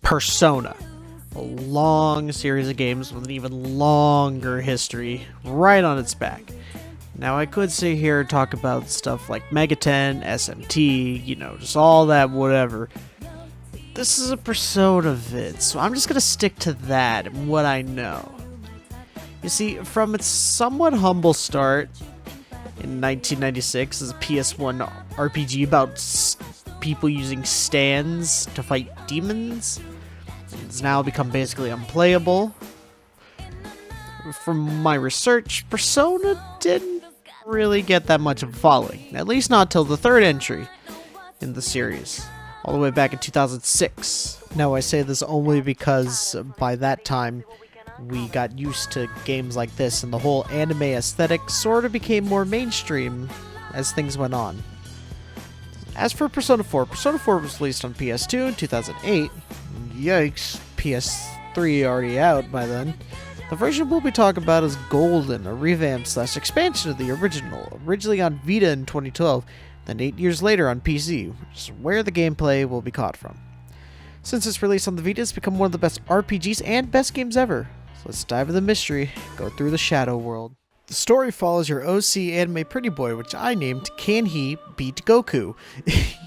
Persona, a long series of games with an even longer history right on its back. Now, I could sit here and talk about stuff like Megaten, SMT, just all that whatever. This is a Persona vid, so I'm just gonna stick to that and what I know. You see, from its somewhat humble start in 1996 as a PS1 RPG about people using stands to fight demons, it's now become basically unplayable. From my research, Persona didn't really get that much of a following, at least not till the third entry in the series, all the way back in 2006. Now, I say this only because by that time, we got used to games like this, and the whole anime aesthetic sort of became more mainstream as things went on. As for Persona 4, Persona 4 was released on PS2 in 2008. Yikes, PS3 already out by then. The version we'll be talking about is Golden, a revamp/expansion of the original, originally on Vita in 2012, then 8 years later on PC, which is where the gameplay will be caught from. Since its release on the Vita, it's become one of the best RPGs and best games ever. So let's dive into the mystery, go through the Shadow World. The story follows your OC anime pretty boy, which I named Can He Beat Goku?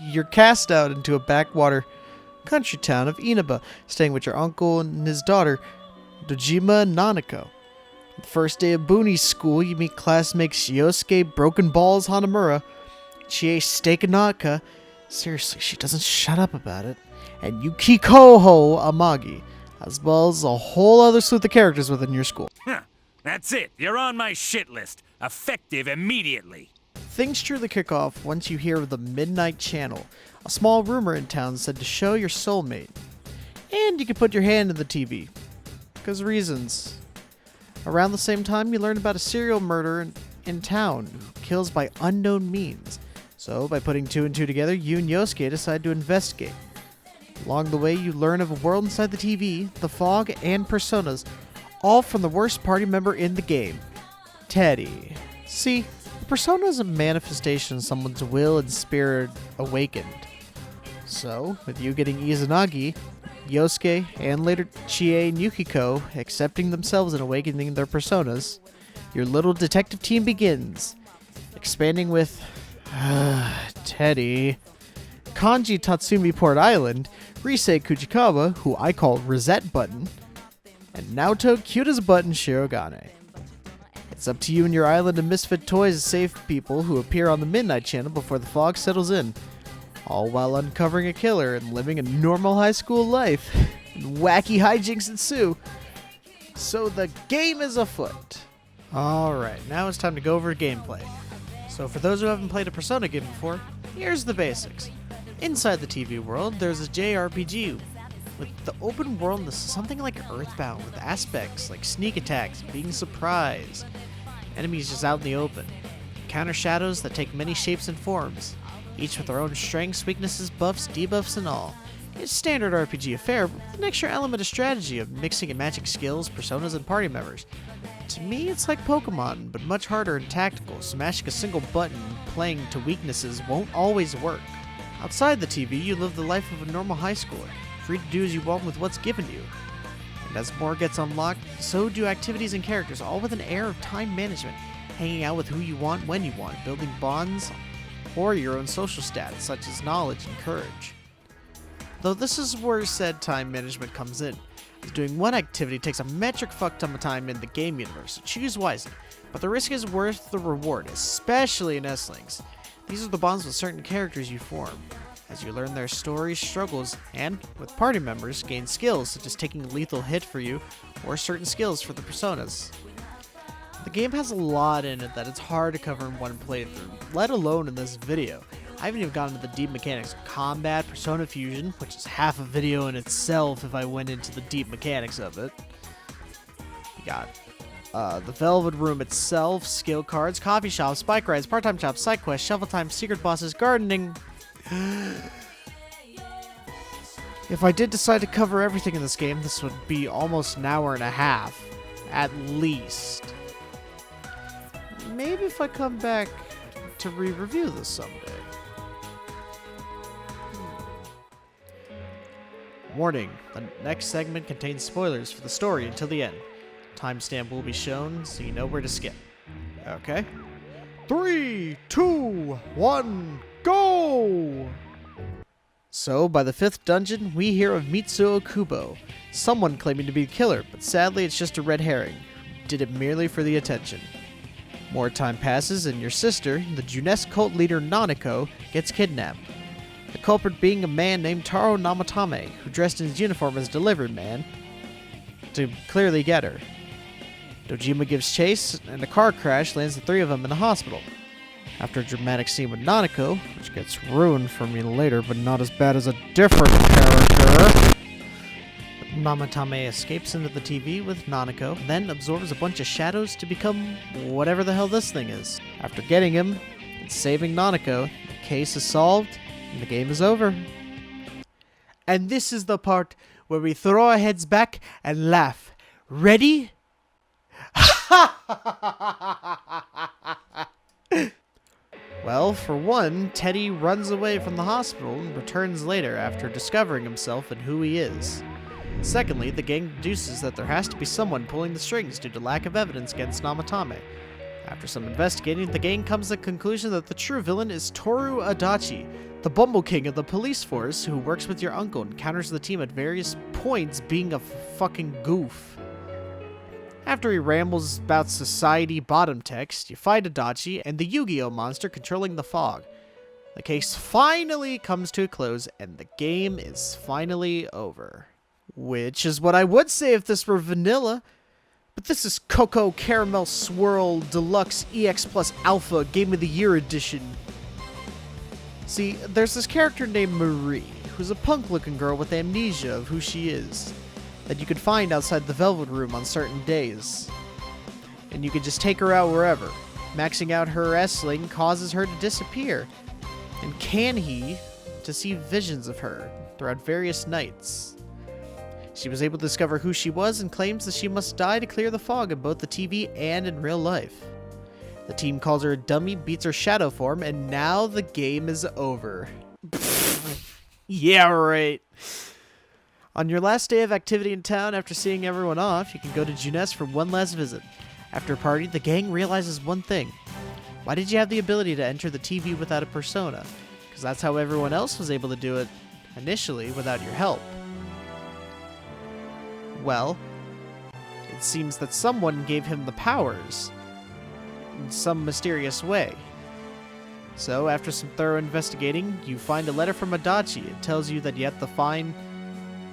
You're cast out into a backwater country town of Inaba, staying with your uncle and his daughter, Dojima and Nanako. The first day of Booney's school, you meet classmates Yosuke Broken Balls Hanamura, Chie Steakanaka, seriously, she doesn't shut up about it, and Yukikoho Amagi, as well as a whole other slew of characters within your school. That's it. You're on my shit list. Effective immediately. Things truly kick off once you hear of the Midnight Channel, a small rumor in town said to show your soulmate. And you can put your hand in the TV. Because reasons. Around the same time, you learn about a serial murderer in town who kills by unknown means. So, by putting two and two together, you and Yosuke decide to investigate. Along the way, you learn of a world inside the TV, the fog, and personas, all from the worst party member in the game, Teddy. See, a persona is a manifestation of someone's will and spirit awakened. So, with you getting Izanagi, Yosuke, and later Chie and Yukiko accepting themselves and awakening their personas, your little detective team begins, expanding with Teddy, Kanji Tatsumi Port Island, Risei Kujikawa, who I call Reset Button, and Naoto Cute as a Button Shirogane. It's up to you and your island of misfit toys to save people who appear on the Midnight Channel before the fog settles in, all while uncovering a killer and living a normal high school life. And wacky hijinks ensue. So the game is afoot. Alright, now it's time to go over gameplay. So for those who haven't played a Persona game before, here's the basics. Inside the TV world, there's a JRPG. With the open world, this is something like Earthbound, with aspects like sneak attacks, being surprised, enemies just out in the open, counter shadows that take many shapes and forms, each with their own strengths, weaknesses, buffs, debuffs, and all. It's standard RPG affair, but with an extra element of strategy of mixing and matching skills, personas, and party members. To me, it's like Pokemon, but much harder and tactical, so mashing a single button playing to weaknesses won't always work. Outside the TV, you live the life of a normal high schooler, free to do as you want with what's given you. And as more gets unlocked, so do activities and characters, all with an air of time management, hanging out with who you want when you want, building bonds, or your own social stats, such as knowledge and courage. Though this is where said time management comes in, as doing one activity takes a metric fuck ton of time in the game universe, so choose wisely, but the risk is worth the reward, especially in S-Links. These are the bonds with certain characters you form, as you learn their stories, struggles, and, with party members, gain skills such as taking a lethal hit for you, or certain skills for the personas. The game has a lot in it that it's hard to cover in one playthrough, let alone in this video. I haven't even gotten into the deep mechanics of combat, Persona Fusion, which is half a video in itself if I went into the deep mechanics of it. You got the Velvet Room itself, skill cards, coffee shops, bike rides, part-time shops, side quests, shuffle time, secret bosses, gardening. If I did decide to cover everything in this game, this would be almost an hour and a half, at least. Maybe if I come back to re-review this someday. Warning, the next segment contains spoilers for the story until the end. Timestamp will be shown so you know where to skip. Okay? 3, 2, 1, go! So, by the 5th dungeon, we hear of Mitsuo Kubo, someone claiming to be the killer, but sadly it's just a red herring, who did it merely for the attention. More time passes and your sister, the Junes cult leader Nanako, gets kidnapped. The culprit being a man named Taro Namatame, who dressed in his uniform as delivery man to clearly get her. Dojima gives chase, and a car crash lands the three of them in the hospital. After a dramatic scene with Nanako, which gets ruined for me later, but not as bad as a different character, Namatame escapes into the TV with Nanako, then absorbs a bunch of shadows to become whatever the hell this thing is. After getting him and saving Nanako, the case is solved, and the game is over. And this is the part where we throw our heads back and laugh. Ready? Well, for one, Teddy runs away from the hospital and returns later after discovering himself and who he is. Secondly, the gang deduces that there has to be someone pulling the strings due to lack of evidence against Namatame. After some investigating, the gang comes to the conclusion that the true villain is Toru Adachi, the Bumble King of the police force who works with your uncle and counters the team at various points being a fucking goof. After he rambles about society bottom text, you fight Adachi and the Yu-Gi-Oh monster controlling the fog. The case finally comes to a close and the game is finally over. Which is what I would say if this were vanilla. But this is Cocoa Caramel Swirl Deluxe EX Plus Alpha Game of the Year Edition. See, there's this character named Marie, who's a punk-looking girl with amnesia of who she is, that you could find outside the Velvet Room on certain days. And you could just take her out wherever. Maxing out her wrestling causes her to disappear, and Kanhi to see visions of her throughout various nights. She was able to discover who she was and claims that she must die to clear the fog in both the TV and in real life. The team calls her a dummy, beats her shadow form, and now the game is over. Yeah, right. On your last day of activity in town after seeing everyone off, you can go to Junes for one last visit. After a party, the gang realizes one thing. Why did you have the ability to enter the TV without a persona? Because that's how everyone else was able to do it initially without your help. Well, it seems that someone gave him the powers in some mysterious way. So, after some thorough investigating, you find a letter from Adachi. It tells you that you have to find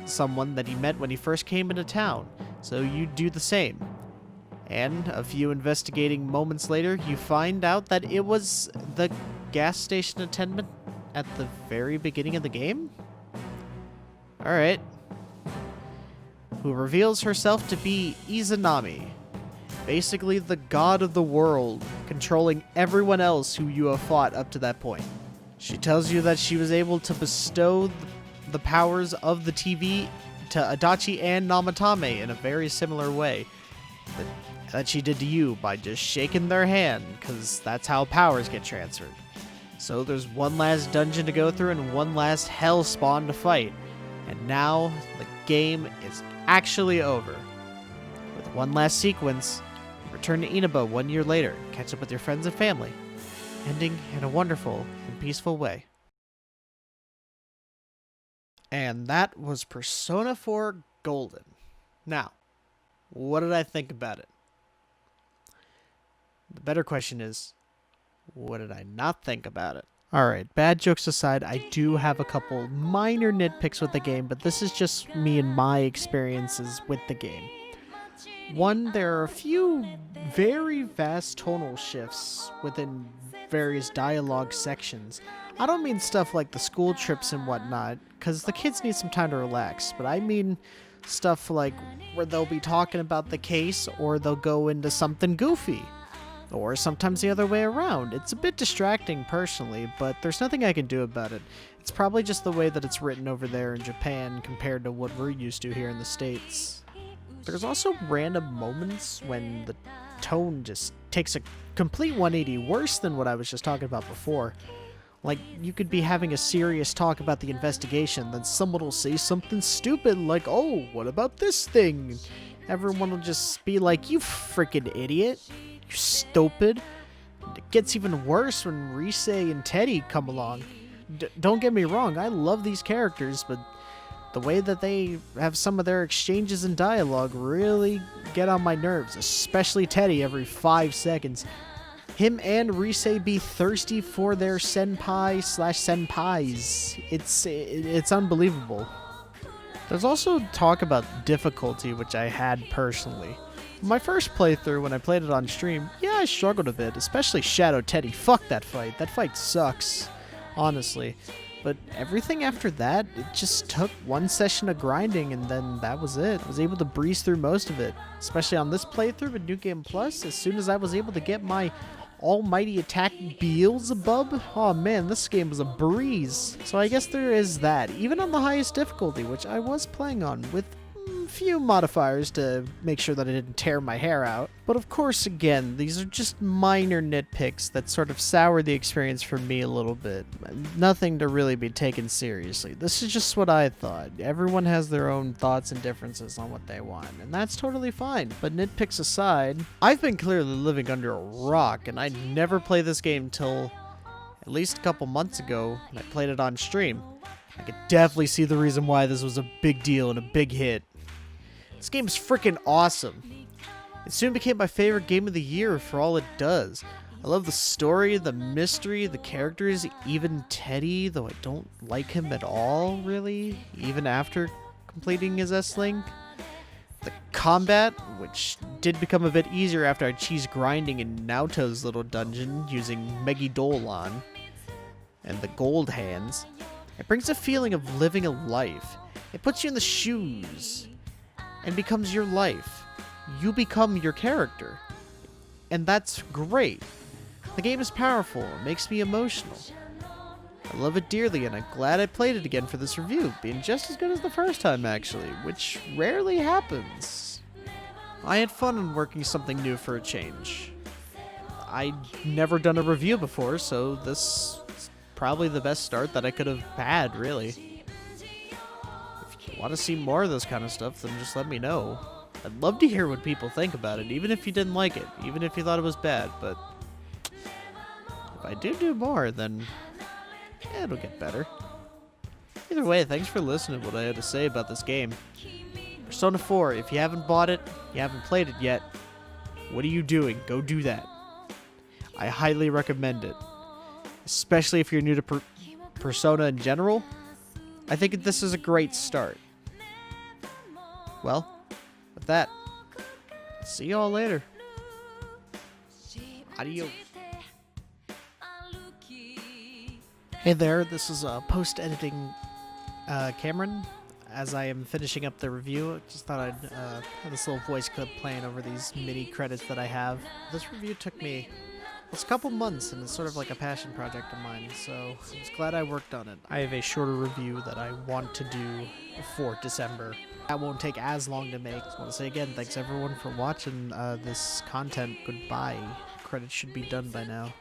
someone that he met when he first came into town, so you do the same. And a few investigating moments later, you find out that it was the gas station attendant at the very beginning of the game? Alright. Who reveals herself to be Izanami, basically the god of the world, controlling everyone else who you have fought up to that point. She tells you that she was able to bestow the powers of the TV to Adachi and Namatame in a very similar way that she did to you by just shaking their hand, because that's how powers get transferred. So there's one last dungeon to go through and one last hell spawn to fight, and now the game is actually over. With one last sequence, return to Inaba 1 year later, catch up with your friends and family, ending in a wonderful and peaceful way. And that was Persona 4 Golden. Now, what did I think about it? The better question is, what did I not think about it? Alright, bad jokes aside, I do have a couple minor nitpicks with the game, but this is just me and my experiences with the game. One, there are a few very vast tonal shifts within various dialogue sections. I don't mean stuff like the school trips and whatnot, because the kids need some time to relax, but I mean stuff like where they'll be talking about the case, or they'll go into something goofy. Or sometimes the other way around. It's a bit distracting personally, but there's nothing I can do about it. It's probably just the way that it's written over there in Japan compared to what we're used to here in the States. There's also random moments when the tone just takes a complete 180, worse than what I was just talking about before. Like, you could be having a serious talk about the investigation, then someone will say something stupid like, oh, what about this thing? Everyone will just be like, you freaking idiot. You stupid. It gets even worse when Rise and Teddy come along. Don't get me wrong, I love these characters, but the way that they have some of their exchanges and dialogue really get on my nerves, especially Teddy every 5 seconds. Him and Rise be thirsty for their senpai/senpais. It's unbelievable. There's also talk about difficulty, which I had personally. My first playthrough, when I played it on stream, yeah, I struggled a bit, especially Shadow Teddy. Fuck that fight. That fight sucks, honestly. But everything after that, it just took one session of grinding, and then that was it. I was able to breeze through most of it, especially on this playthrough with New Game Plus. As soon as I was able to get my almighty attack Beelzebub, oh man, this game was a breeze. So I guess there is that, even on the highest difficulty, which I was playing on with few modifiers to make sure that I didn't tear my hair out. But of course, again, these are just minor nitpicks that sort of sour the experience for me a little bit. Nothing to really be taken seriously. This is just what I thought. Everyone has their own thoughts and differences on what they want, and that's totally fine. But nitpicks aside, I've been clearly living under a rock, and I never played this game till at least a couple months ago when I played it on stream. I could definitely see the reason why this was a big deal and a big hit. This game is freaking awesome. It soon became my favorite game of the year for all it does. I love the story, the mystery, the characters, even Teddy, though I don't like him at all, really, even after completing his S-Link. The combat, which did become a bit easier after I cheesed grinding in Naoto's little dungeon using Megidolon and the gold hands. It brings a feeling of living a life. It puts you in the shoes and becomes your life. You become your character. And that's great. The game is powerful. It makes me emotional. I love it dearly, and I'm glad I played it again for this review, being just as good as the first time, actually, which rarely happens. I had fun in working something new for a change. I'd never done a review before, so this is probably the best start that I could have had, really. If you want to see more of this kind of stuff, then just let me know. I'd love to hear what people think about it, even if you didn't like it, even if you thought it was bad, but if I do more, then yeah, it'll get better. Either way, thanks for listening to what I had to say about this game. Persona 4, if you haven't bought it, you haven't played it yet, what are you doing? Go do that. I highly recommend it. Especially if you're new to Persona in general. I think this is a great start. Well, with that, see y'all later. Adios. Hey there, this is post-editing Cameron. As I am finishing up the review, I just thought I'd have this little voice clip playing over these mini credits that I have. This review took me a couple months, and it's sort of like a passion project of mine, so I'm just glad I worked on it. I have a shorter review that I want to do for December. That won't take as long to make. I want to say again, thanks everyone for watching this content. Goodbye. Credits should be done by now.